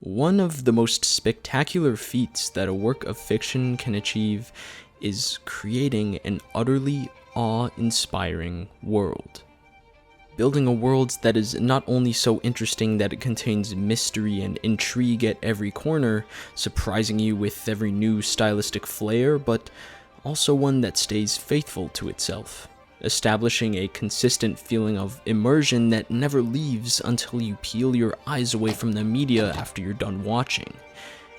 One of the most spectacular feats that a work of fiction can achieve is creating an utterly awe-inspiring world. Building a world that is not only so interesting that it contains mystery and intrigue at every corner, surprising you with every new stylistic flair, but also one that stays faithful to itself, establishing a consistent feeling of immersion that never leaves until you peel your eyes away from the media after you're done watching.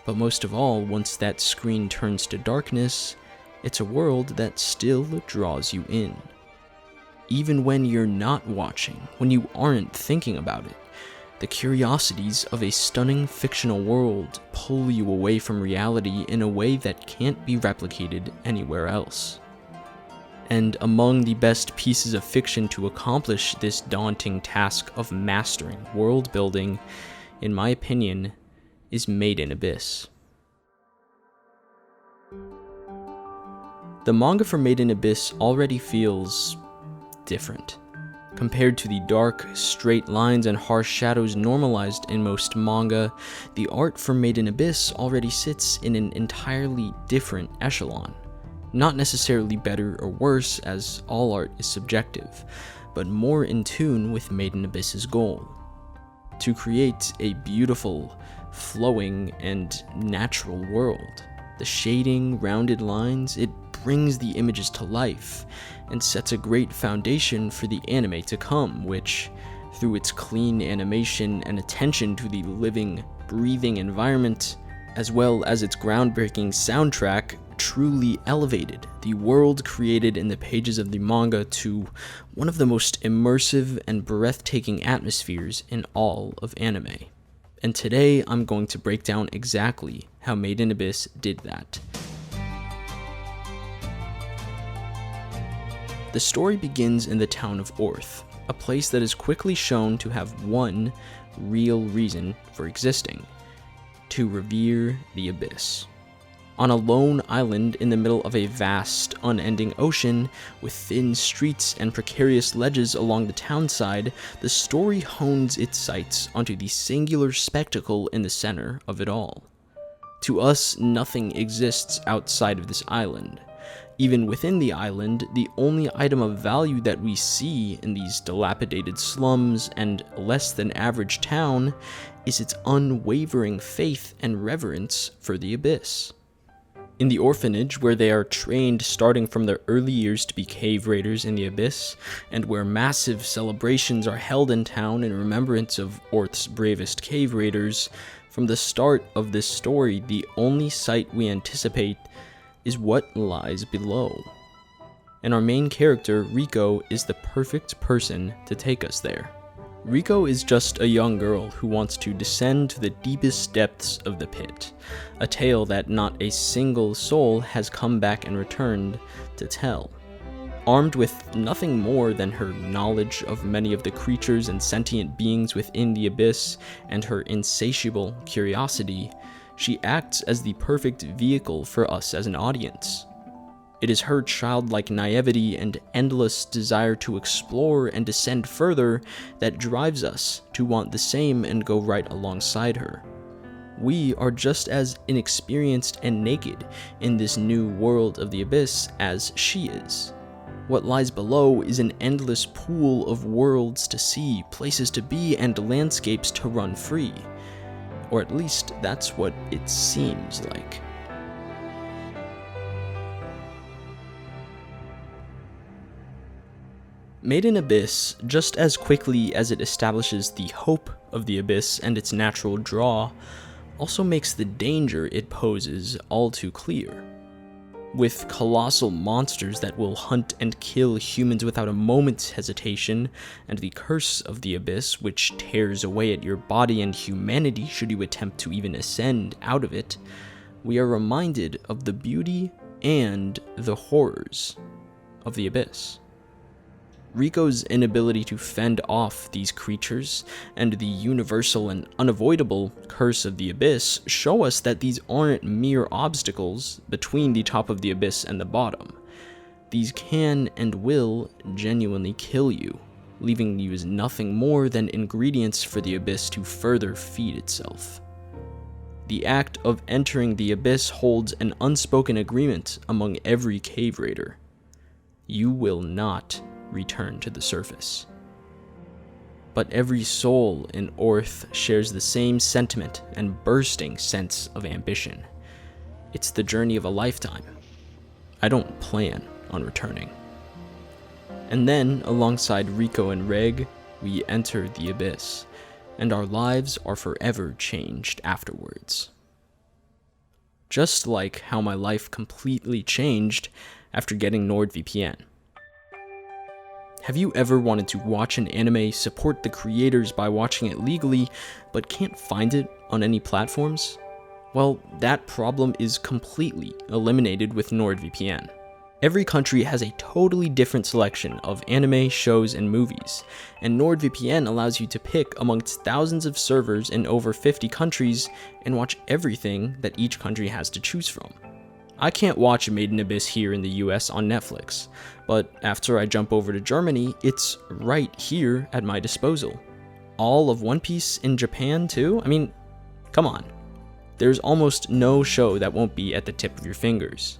But most of all, once that screen turns to darkness, it's a world that still draws you in. Even when you're not watching, when you aren't thinking about it, the curiosities of a stunning fictional world pull you away from reality in a way that can't be replicated anywhere else. And among the best pieces of fiction to accomplish this daunting task of mastering world building, in my opinion, is Made in Abyss. The manga for Made in Abyss already feels different. Compared to the dark, straight lines and harsh shadows normalized in most manga, the art for Made in Abyss already sits in an entirely different echelon. Not necessarily better or worse, as all art is subjective, but more in tune with Made in Abyss's goal: to create a beautiful, flowing, and natural world. The shading, rounded lines, it brings the images to life, and sets a great foundation for the anime to come, which, through its clean animation and attention to the living, breathing environment, as well as its groundbreaking soundtrack, truly elevated the world created in the pages of the manga to one of the most immersive and breathtaking atmospheres in all of anime. And today I'm going to break down exactly how Made in Abyss did that. The story begins in the town of Orth, a place that is quickly shown to have one real reason for existing: to revere the Abyss. On a lone island in the middle of a vast, unending ocean, with thin streets and precarious ledges along the townside, the story hones its sights onto the singular spectacle in the center of it all. To us, nothing exists outside of this island. Even within the island, the only item of value that we see in these dilapidated slums and less than average town is its unwavering faith and reverence for the Abyss. In the orphanage, where they are trained starting from their early years to be cave raiders in the Abyss, and where massive celebrations are held in town in remembrance of Orth's bravest cave raiders, from the start of this story, the only sight we anticipate is what lies below. And our main character, Riko, is the perfect person to take us there. Riko is just a young girl who wants to descend to the deepest depths of the pit, a tale that not a single soul has come back and returned to tell. Armed with nothing more than her knowledge of many of the creatures and sentient beings within the Abyss and her insatiable curiosity, she acts as the perfect vehicle for us as an audience. It is her childlike naivety and endless desire to explore and descend further that drives us to want the same and go right alongside her. We are just as inexperienced and naked in this new world of the Abyss as she is. What lies below is an endless pool of worlds to see, places to be, and landscapes to run free. Or at least that's what it seems like. Made in Abyss, just as quickly as it establishes the hope of the Abyss and its natural draw, also makes the danger it poses all too clear. With colossal monsters that will hunt and kill humans without a moment's hesitation, and the curse of the Abyss, which tears away at your body and humanity should you attempt to even ascend out of it, we are reminded of the beauty and the horrors of the Abyss. Riko's inability to fend off these creatures and the universal and unavoidable curse of the Abyss show us that these aren't mere obstacles between the top of the Abyss and the bottom. These can and will genuinely kill you, leaving you as nothing more than ingredients for the Abyss to further feed itself. The act of entering the abyss holds an unspoken agreement among every cave raider. You will not return to the surface. But every soul in Orth shares the same sentiment and bursting sense of ambition. It's the journey of a lifetime. I don't plan on returning. And then, alongside Riko and Reg, we enter the abyss, and our lives are forever changed afterwards. Just like how my life completely changed after getting NordVPN. Have you ever wanted to watch an anime, support the creators by watching it legally, but can't find it on any platforms? Well, that problem is completely eliminated with NordVPN. Every country has a totally different selection of anime, shows, and movies, and NordVPN allows you to pick amongst thousands of servers in over 50 countries and watch everything that each country has to choose from. I can't watch Made in Abyss here in the US on Netflix, but after I jump over to Germany, it's right here at my disposal. All of One Piece in Japan too? I mean, come on. There's almost no show that won't be at the tip of your fingers.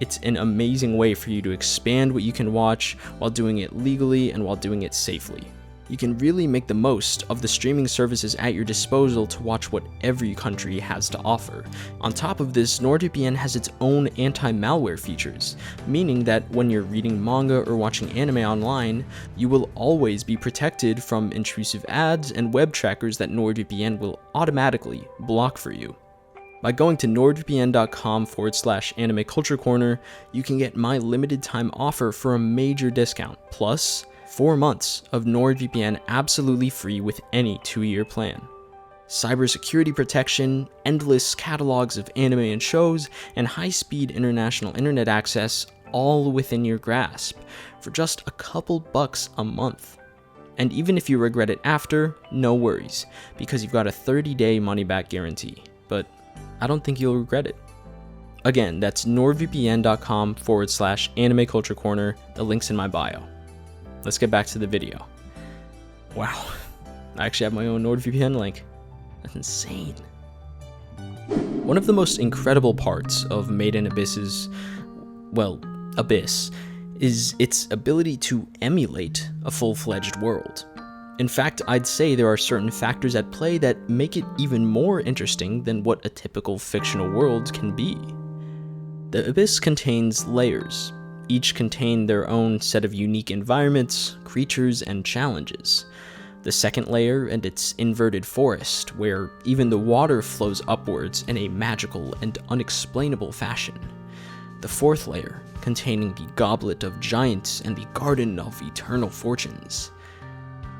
It's an amazing way for you to expand what you can watch while doing it legally and while doing it safely. You can really make the most of the streaming services at your disposal to watch what every country has to offer. On top of this, NordVPN has its own anti-malware features, meaning that when you're reading manga or watching anime online, you will always be protected from intrusive ads and web trackers that NordVPN will automatically block for you. By going to nordvpn.com/anime culture corner, you can get my limited time offer for a major discount, plus 4 months of NordVPN absolutely free with any 2-year plan. Cybersecurity protection, endless catalogs of anime and shows, and high-speed international internet access all within your grasp for just a couple bucks a month. And even if you regret it after, no worries, because you've got a 30-day money-back guarantee. But I don't think you'll regret it. Again, that's nordvpn.com/anime culture corner. The link's in my bio. Let's get back to the video. Wow, I actually have my own NordVPN link. That's insane. One of the most incredible parts of Made in Abyss is its ability to emulate a full-fledged world. In fact, I'd say there are certain factors at play that make it even more interesting than what a typical fictional world can be. The Abyss contains layers. Each contain their own set of unique environments, creatures, and challenges. The second layer and its inverted forest, where even the water flows upwards in a magical and unexplainable fashion. The fourth layer, containing the Goblet of Giants and the Garden of Eternal Fortunes.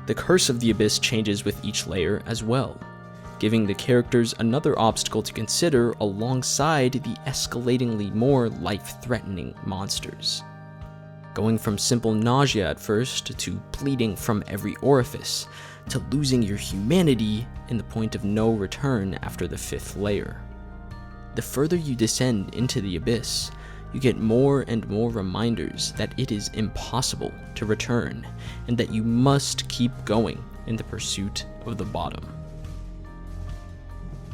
The curse of the Abyss changes with each layer as well, giving the characters another obstacle to consider alongside the escalatingly more life-threatening monsters. Going from simple nausea at first, to bleeding from every orifice, to losing your humanity in the point of no return after the fifth layer. The further you descend into the Abyss, you get more and more reminders that it is impossible to return, and that you must keep going in the pursuit of the bottom.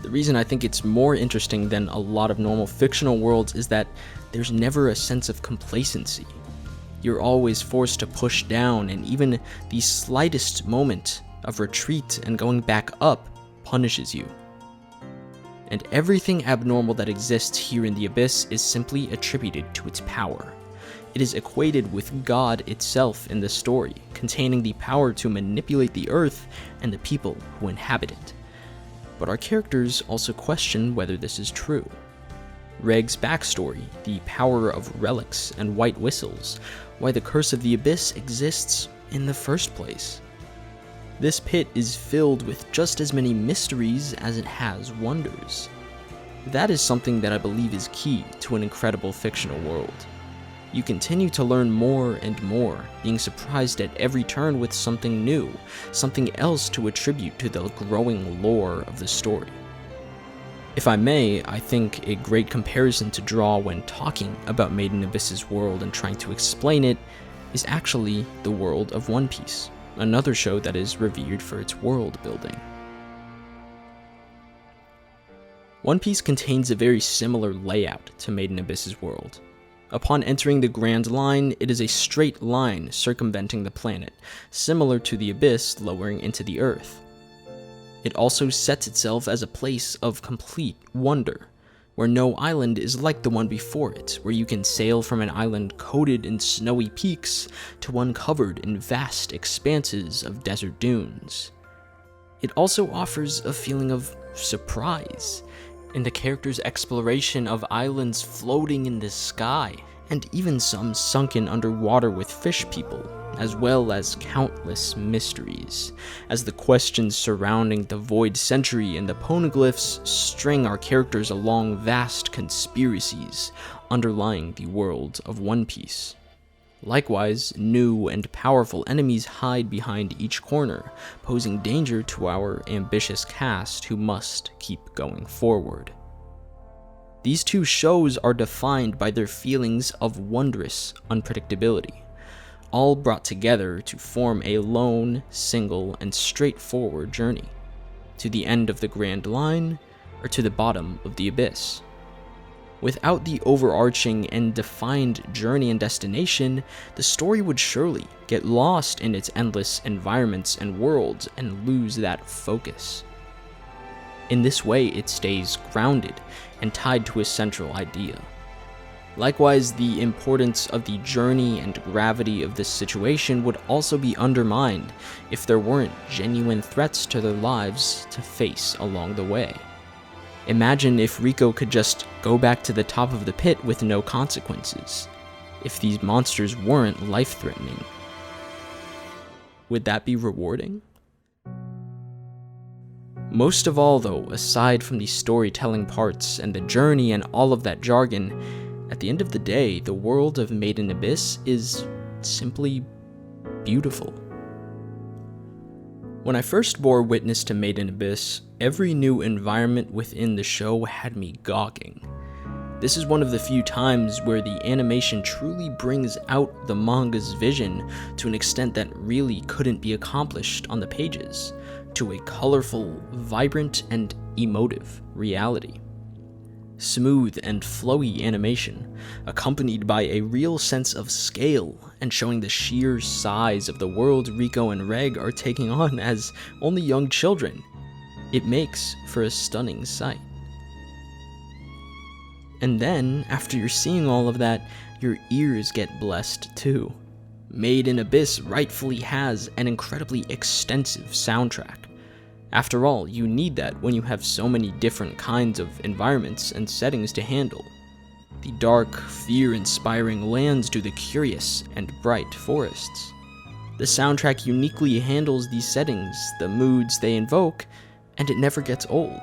The reason I think it's more interesting than a lot of normal fictional worlds is that there's never a sense of complacency. You're always forced to push down, and even the slightest moment of retreat and going back up punishes you. And everything abnormal that exists here in the Abyss is simply attributed to its power. It is equated with God itself in the story, containing the power to manipulate the earth and the people who inhabit it. But our characters also question whether this is true. Reg's backstory, the power of relics and white whistles, why the curse of the Abyss exists in the first place. This pit is filled with just as many mysteries as it has wonders. That is something that I believe is key to an incredible fictional world. You continue to learn more and more, being surprised at every turn with something new, something else to attribute to the growing lore of the story. If I may, I think a great comparison to draw when talking about Made in Abyss's world and trying to explain it is actually the world of One Piece, another show that is revered for its world building. One Piece contains a very similar layout to Made in Abyss's world. Upon entering the Grand Line, it is a straight line circumventing the planet, similar to the Abyss lowering into the Earth. It also sets itself as a place of complete wonder, where no island is like the one before it, where you can sail from an island coated in snowy peaks to one covered in vast expanses of desert dunes. It also offers a feeling of surprise in the character's exploration of islands floating in the sky, and even some sunken underwater with fish people, as well as countless mysteries, as the questions surrounding the Void Century and the poneglyphs string our characters along vast conspiracies underlying the world of One Piece. Likewise, new and powerful enemies hide behind each corner, posing danger to our ambitious cast who must keep going forward. These two shows are defined by their feelings of wondrous unpredictability, all brought together to form a lone, single, and straightforward journey, to the end of the Grand Line, or to the bottom of the Abyss. Without the overarching and defined journey and destination, the story would surely get lost in its endless environments and worlds and lose that focus. In this way, it stays grounded and tied to a central idea. Likewise, the importance of the journey and gravity of this situation would also be undermined if there weren't genuine threats to their lives to face along the way. Imagine if Riko could just go back to the top of the pit with no consequences, if these monsters weren't life-threatening. Would that be rewarding? Most of all though, aside from the storytelling parts and the journey and all of that jargon, at the end of the day, the world of Made in Abyss is simply beautiful. When I first bore witness to Made in Abyss, every new environment within the show had me gawking. This is one of the few times where the animation truly brings out the manga's vision to an extent that really couldn't be accomplished on the pages, to a colorful, vibrant, and emotive reality. Smooth and flowy animation, accompanied by a real sense of scale and showing the sheer size of the world Riko and Reg are taking on as only young children. It makes for a stunning sight. And then, after you're seeing all of that, your ears get blessed too. Made in Abyss rightfully has an incredibly extensive soundtrack. After all, you need that when you have so many different kinds of environments and settings to handle. The dark, fear-inspiring lands to the curious and bright forests. The soundtrack uniquely handles these settings, the moods they invoke, and it never gets old.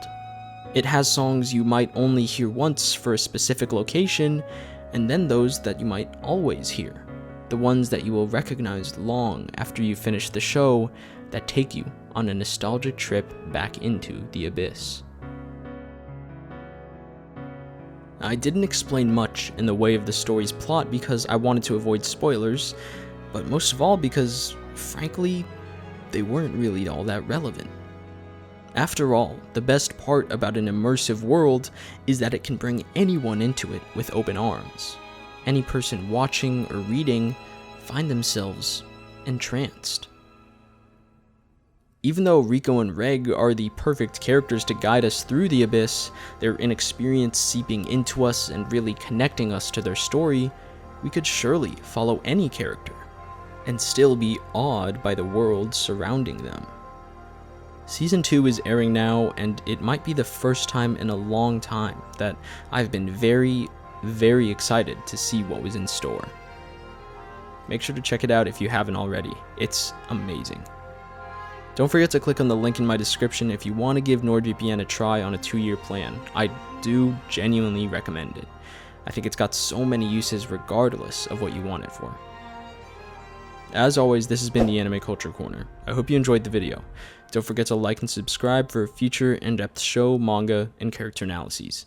It has songs you might only hear once for a specific location, and then those that you might always hear. The ones that you will recognize long after you finish the show, that take you on a nostalgic trip back into the Abyss. I didn't explain much in the way of the story's plot because I wanted to avoid spoilers, but most of all because, frankly, they weren't really all that relevant. After all, the best part about an immersive world is that it can bring anyone into it with open arms. Any person watching or reading find themselves entranced. Even though Riko and Reg are the perfect characters to guide us through the Abyss, their inexperience seeping into us and really connecting us to their story, we could surely follow any character, and still be awed by the world surrounding them. Season 2 is airing now, and it might be the first time in a long time that I've been very, very excited to see what was in store. Make sure to check it out if you haven't already. It's amazing. Don't forget to click on the link in my description if you want to give NordVPN a try on a 2-year plan. I do genuinely recommend it. I think it's got so many uses regardless of what you want it for. As always, this has been the Anime Culture Corner. I hope you enjoyed the video. Don't forget to like and subscribe for future in-depth show, manga, and character analyses.